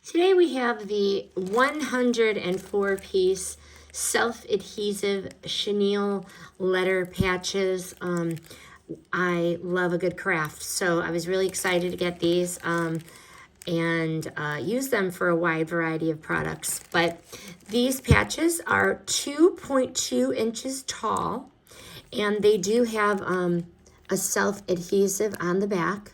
Today we have the 104-piece self-adhesive chenille letter patches. I love a good craft, so I was really excited to get these and use them for a wide variety of products. But these patches are 2.2 inches tall, and they do have a self-adhesive on the back.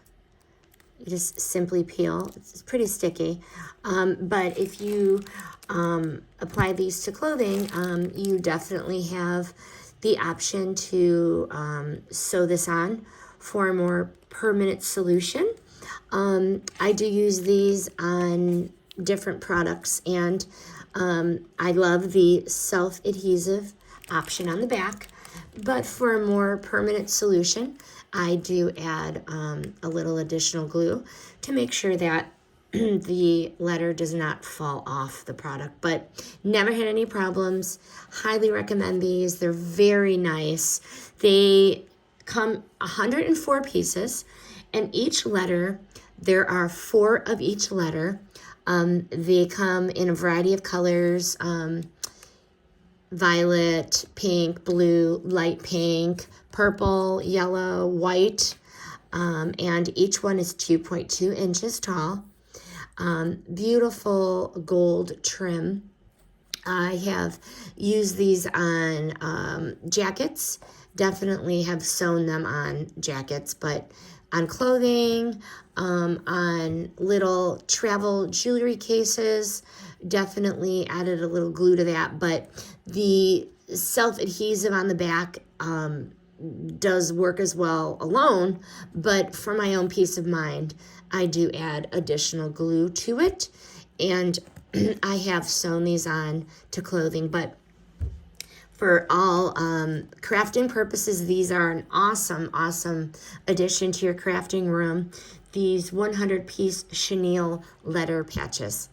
You just simply peel. It's pretty sticky. But if you apply these to clothing, you definitely have the option to sew this on for a more permanent solution. I do use these on different products, and I love the self-adhesive option on the back. But for a more permanent solution, I do add a little additional glue to make sure that the letter does not fall off the product. But never had any problems. Highly recommend these. They're very nice. They come 104 pieces, and each letter, there are 4 of each letter. They come in a variety of colors. Violet, pink, blue, light pink, purple, yellow, white, and each one is 2.2 inches tall. Beautiful gold trim. I have used these on jackets. Definitely have sewn them on jackets, but on clothing, on little travel jewelry cases, definitely added a little glue to that. But the self-adhesive on the back does work as well alone, but for my own peace of mind, I do add additional glue to it, and I have sewn these on to clothing. But for all crafting purposes, these are an awesome addition to your crafting room. These 100-piece chenille letter patches.